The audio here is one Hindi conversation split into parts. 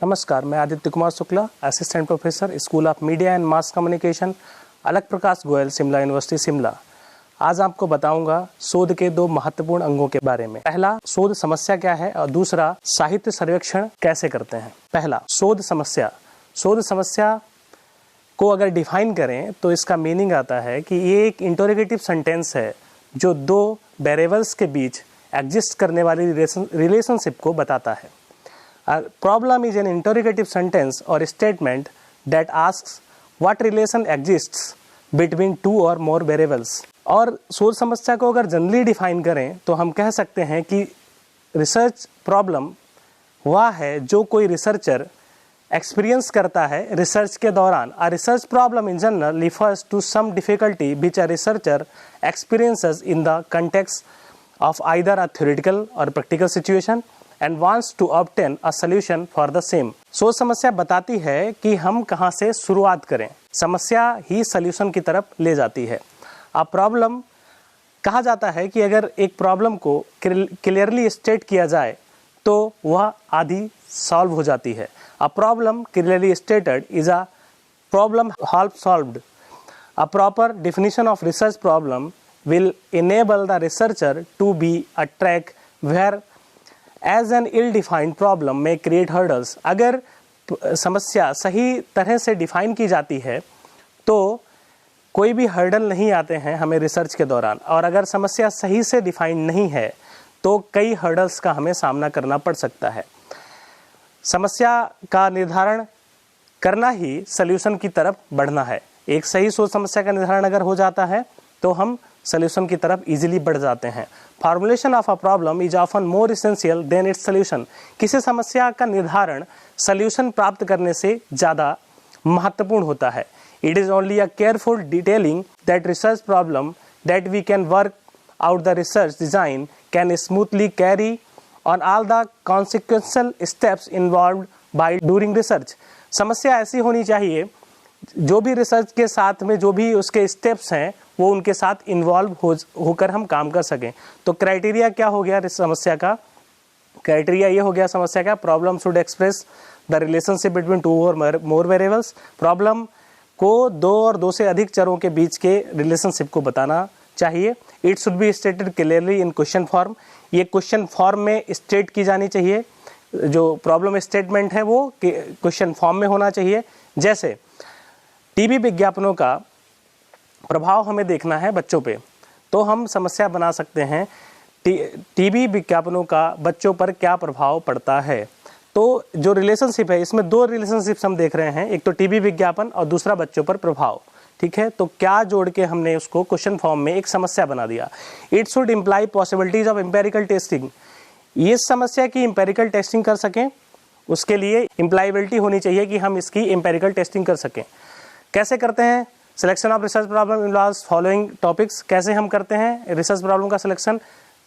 नमस्कार, मैं Aditya Kumar Shukla, assistant professor, school of media and mass communication, अलग प्रकाश गोयल, शिमला यूनिवर्सिटी शिमला। आज आपको बताऊंगा शोध के दो महत्वपूर्ण अंगों के बारे में। पहला, शोध समस्या क्या है और दूसरा, साहित्य सर्वेक्षण कैसे करते हैं। पहला, शोध समस्या। शोध समस्या को अगर डिफाइन करें तो इसका मीनिंग आता है कि ये एक इंटरोगेटिव सेंटेंस है जो दो वेरिएबल्स के बीच एग्जिस्ट करने वाली रिलेशनशिप को बताता है। A problem is an interrogative sentence or statement that asks what relation exists between two or more variables। और शोध समस्या को अगर जनरली डिफाइन करें तो हम कह सकते हैं कि रिसर्च प्रॉब्लम वह है जो कोई रिसर्चर एक्सपीरियंस करता है रिसर्च के दौरान। A research problem in general refers to some difficulty which a researcher experiences in the context of either a theoretical or practical situation and wants to obtain a solution for the same। शोध समस्या बताती है कि हम कहाँ से शुरुआत करें, समस्या ही सॉल्यूशन की तरफ ले जाती है। अब प्रॉब्लम कहा जाता है कि अगर एक प्रॉब्लम को क्लियरली स्टेट किया जाए तो वह आधी सॉल्व हो जाती है। A problem clearly stated is a problem half solved. A proper definition of research problem will enable the researcher to be a track where as an ill-defined problem may create hurdles। अगर समस्या सही तरह से डिफाइन की जाती है तो कोई भी हर्डल नहीं आते हैं हमें रिसर्च के दौरान, और अगर समस्या सही से डिफाइन नहीं है तो कई हर्डल्स का हमें सामना करना पड़ सकता है। समस्या का निर्धारण करना ही सॉल्यूशन की तरफ बढ़ना है। एक सही सोच समस्या का निर्धारण अगर हो जाता है तो हम सॉल्यूशन की तरफ इजीली बढ़ जाते हैं। Formulation of a problem is often more essential than its solution. किसी समस्या का निर्धारण सॉल्यूशन प्राप्त करने से ज़्यादा महत्वपूर्ण होता है। It is only a careful detailing that research problem that we can work out the research design can smoothly carry on all the consequential steps involved by during research. समस्या ऐसी होनी चाहिए जो भी रिसर्च के साथ में जो भी उसके स्टेप्स हैं वो उनके साथ इन्वॉल्व होकर हम काम कर सकें। तो क्राइटेरिया क्या हो गया समस्या का? क्राइटेरिया ये हो गया समस्या का, problem should express the relationship between two और मोर वेरिएबल्स। प्रॉब्लम को दो और दो से अधिक चरों के बीच के रिलेशनशिप को बताना चाहिए। It should be stated clearly in question form. ये क्वेश्चन फॉर्म में स्टेट की जानी चाहिए। जो प्रॉब्लम स्टेटमेंट है वो क्वेश्चन फॉर्म में होना चाहिए। जैसे टीवी विज्ञापनों का प्रभाव हमें देखना है बच्चों पे, तो हम समस्या बना सकते हैं टीवी विज्ञापनों का बच्चों पर क्या प्रभाव पड़ता है। तो जो रिलेशनशिप है इसमें दो रिलेशनशिप्स हम देख रहे हैं, एक तो टीवी विज्ञापन और दूसरा बच्चों पर प्रभाव। ठीक है, तो क्या जोड़ के हमने उसको क्वेश्चन फॉर्म में एक समस्या बना दिया। It should imply possibilities of empirical testing. ये समस्या की एम्पेरिकल टेस्टिंग कर सकें, उसके लिए इम्प्लाइबिलिटी होनी चाहिए कि हम इसकी एम्पेरिकल टेस्टिंग कर सकें। कैसे करते हैं? Selection of research problem involves following topics. कैसे हम करते हैं रिसर्च प्रॉब्लम का सिलेक्शन?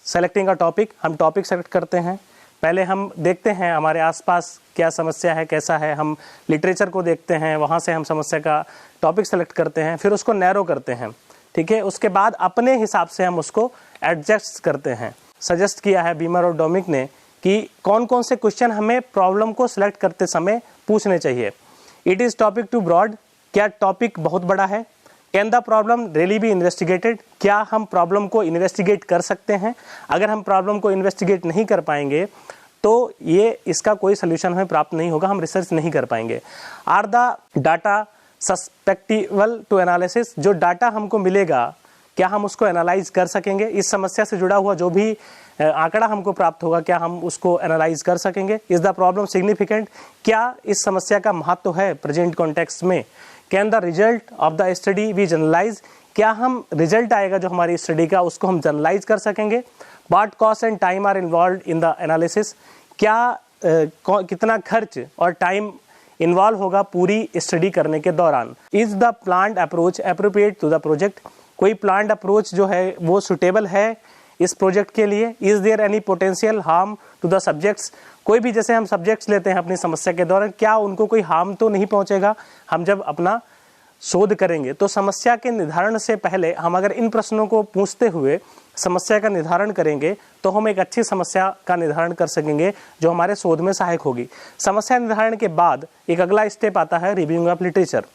सेलेक्टिंग अ टॉपिक, हम टॉपिक सेलेक्ट करते हैं। पहले हम देखते हैं हमारे आसपास क्या समस्या है, कैसा है, हम लिटरेचर को देखते हैं, वहाँ से हम समस्या का टॉपिक सेलेक्ट करते हैं, फिर उसको नैरो करते हैं। ठीक है, उसके बाद अपने हिसाब से हम उसको एडजस्ट करते हैं। सजेस्ट किया है बीमर और डोमिक ने कि कौन कौन से क्वेश्चन हमें प्रॉब्लम को सिलेक्ट करते समय पूछने चाहिए। It is topic too broad, क्या टॉपिक बहुत बड़ा है। Can the problem really be investigated, क्या हम प्रॉब्लम को इन्वेस्टिगेट कर सकते हैं। अगर हम प्रॉब्लम को इन्वेस्टिगेट नहीं कर पाएंगे तो ये इसका कोई सल्यूशन हमें प्राप्त नहीं होगा, हम रिसर्च नहीं कर पाएंगे। Are the data susceptible to analysis, जो डाटा हमको मिलेगा क्या हम उसको एनालाइज कर सकेंगे। इस समस्या से जुड़ा हुआ जो भी आंकड़ा हमको प्राप्त होगा क्या हम उसको एनालाइज कर सकेंगे। इज द प्रॉब्लम सिग्निफिकेंट, क्या इस समस्या का महत्व है प्रेजेंट कॉन्टेक्स्ट में। Can the result of the study we generalize, क्या हम रिजल्ट आएगा जो हमारी स्टडी का उसको हम जनरलाइज कर सकेंगे। What cost and time are involve in the analysis, क्या कितना खर्च और टाइम इन्वॉल्व होगा पूरी स्टडी करने के दौरान। Is the planned approach appropriate to the project, कोई प्लान्ड अप्रोच जो है वो सुटेबल है इस प्रोजेक्ट के लिए। Is there any potential harm to the subjects, कोई भी जैसे हम सब्जेक्ट्स लेते हैं अपनी समस्या के दौरान क्या उनको कोई हार्म तो नहीं पहुंचेगा हम जब अपना शोध करेंगे तो समस्या के निर्धारण से पहले हम अगर इन प्रश्नों को पूछते हुए समस्या का निर्धारण करेंगे तो हम एक अच्छी समस्या का निर्धारण कर सकेंगे जो हमारे शोध में सहायक होगी। समस्या निर्धारण के बाद एक अगला स्टेप आता है रिव्यूइंग ऑफ लिटरेचर।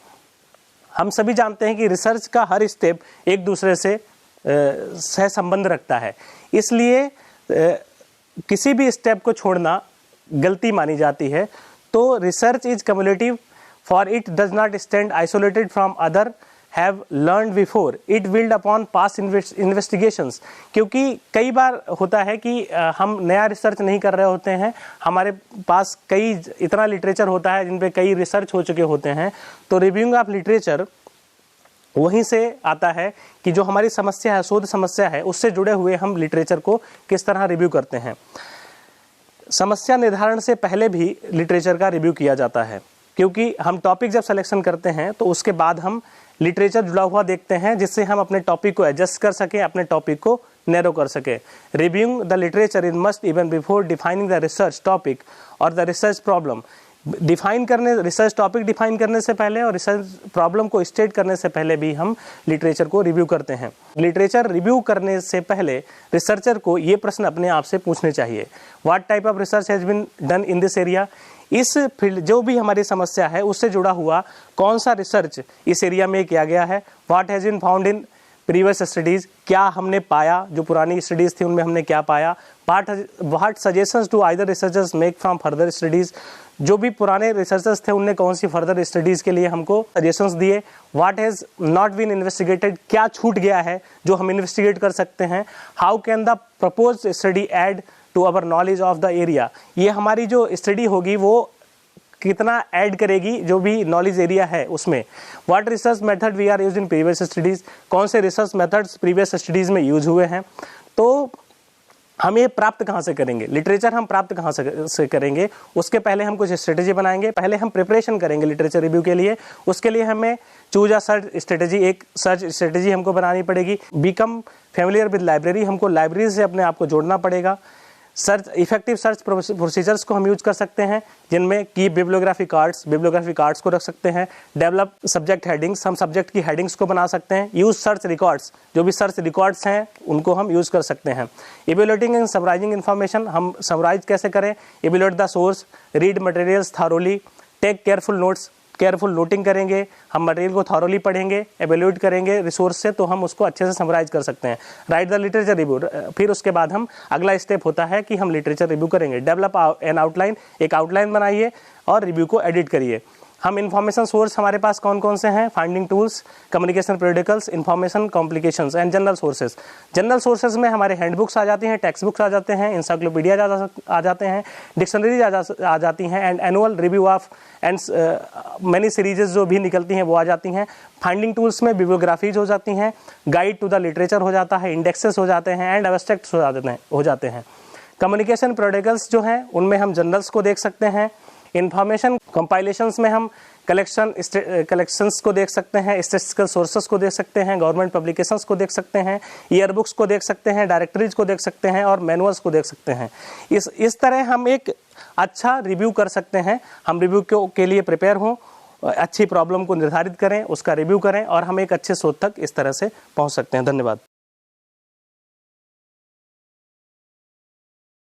हम सभी जानते हैं कि रिसर्च का हर स्टेप एक दूसरे से सह संबंध रखता है, इसलिए किसी भी स्टेप को छोड़ना गलती मानी जाती है। तो research is cumulative for it does not stand isolated from other have learned before it build upon past investigations. क्योंकि कई बार होता है कि हम नया रिसर्च नहीं कर रहे होते हैं, हमारे पास कई इतना लिटरेचर होता है जिन पे कई रिसर्च हो चुके होते हैं। तो रिव्यूइंग ऑफ लिटरेचर वहीं से आता है कि जो हमारी समस्या है, शोध समस्या है, उससे जुड़े हुए हम लिटरेचर को किस तरह रिव्यू करते हैं। समस्या निर्धारण से पहले भी लिटरेचर का रिव्यू किया जाता है, क्योंकि हम टॉपिक जब सिलेक्शन करते हैं तो उसके बाद हम लिटरेचर जुड़ा हुआ देखते हैं जिससे हम अपने टॉपिक को एडजस्ट कर सकें, अपने टॉपिक को नैरो कर सकें। Reviewing the literature is must even before defining the research topic और the research problem. Research topic define करने से पहले और रिसर्च प्रॉब्लम को स्टेट करने से पहले भी हम लिटरेचर को रिव्यू करते हैं। लिटरेचर रिव्यू करने से पहले रिसर्चर को ये प्रश्न अपने आप से पूछने चाहिए, what type of research has been done in this area. इस फील्ड जो भी हमारी समस्या है उससे जुड़ा हुआ कौन सा रिसर्च इस एरिया में किया गया है। What has been found in previous studies, क्या हमने पाया, जो पुरानी स्टडीज थी उनमें हमने क्या पाया। What suggestions do either researchers make from further studies, जो भी पुराने रिसर्चर्स थे उनने कौन सी फर्दर स्टडीज के लिए हमको सजेशंस दिए। What has not been investigated, क्या छूट गया है जो हम इन्वेस्टिगेट कर सकते हैं। How can the proposed study add to our knowledge of the area, ये हमारी जो स्टडी होगी वो कितना ऐड करेगी जो भी नॉलेज एरिया है उसमें। What research method we are use in previous studies, कौन से रिसर्च मेथड्स प्रीवियस स्टडीज में यूज हुए हैं। तो हम ये प्राप्त कहाँ से करेंगे, लिटरेचर हम प्राप्त कहाँ से करेंगे, उसके पहले हम कुछ स्ट्रेटेजी बनाएंगे। पहले हम प्रिपरेशन करेंगे लिटरेचर रिव्यू के लिए, उसके लिए हमें चूज अ सर्च स्ट्रेटेजी, एक सर्च स्ट्रेटेजी हमको बनानी पड़ेगी। बिकम फेमिलियर विद लाइब्रेरी, हमको लाइब्रेरी से अपने आप को जोड़ना पड़ेगा। सर्च इफेक्टिव सर्च प्रोसीजर्स को हम यूज कर सकते हैं, जिनमें की बिब्लियोग्राफी कार्ड्स को रख सकते हैं। डेवलप सब्जेक्ट हेडिंग्स, हम सब्जेक्ट की हेडिंग्स को बना सकते हैं। यूज सर्च रिकॉर्ड्स, जो भी सर्च रिकॉर्ड्स हैं उनको हम यूज कर सकते हैं। इवेल्युएटिंग एंड समराइजिंग इन्फॉर्मेशन, हम समराइज कैसे करें। Evaluate the source, read materials thoroughly, take careful notes, careful noting करेंगे, हम मटेरियल को थॉरोली पढ़ेंगे, एवेल्यूएट करेंगे रिसोर्स से, तो हम उसको अच्छे से समराइज कर सकते हैं। राइट द लिटरेचर रिव्यू, फिर उसके बाद हम अगला स्टेप होता है कि हम लिटरेचर रिव्यू करेंगे। डेवलप एन आउटलाइन, एक आउटलाइन बनाइए और रिव्यू को एडिट करिए। हम इन्फॉर्मेशन सोर्स हमारे पास कौन कौन से हैं, finding tools, communication periodicals, information complications and general sources. General sources में हमारे हैंडबुक्स आ जाती हैं, टेक्स्ट बुक्स आ जाते हैं, इंसाइक्लोपीडिया आ जाते हैं, डिक्शनरीज आ जाती हैं, and annual review of and many serieses जो भी निकलती हैं वो आ जाती हैं। फाइंडिंग टूल्स में बिब्लियोग्राफीज हो जाती हैं, गाइड टू द लिटरेचर हो जाता है, इंडेक्सेस हो जाते हैं, एंड एब्स्ट्रैक्ट्स हो जाते हैं। कम्युनिकेशन पेरियोडिकल्स जो हैं उनमें हम जर्नल्स को देख सकते हैं। इन्फॉर्मेशन कंपाइलेशंस में हम कलेक्शंस को देख सकते हैं, स्टैटिस्टिकल सोर्सेस को देख सकते हैं, गवर्नमेंट पब्लिकेशंस को देख सकते हैं, ईयर बुक्स को देख सकते हैं, डायरेक्टरीज को देख सकते हैं और मैनुअल्स को देख सकते हैं। इस तरह हम एक अच्छा रिव्यू कर सकते हैं। हम रिव्यू के लिए प्रिपेयर हों, अच्छी प्रॉब्लम को निर्धारित करें, उसका रिव्यू करें और हम एक अच्छे शोध तक इस तरह से पहुंच सकते हैं। धन्यवाद।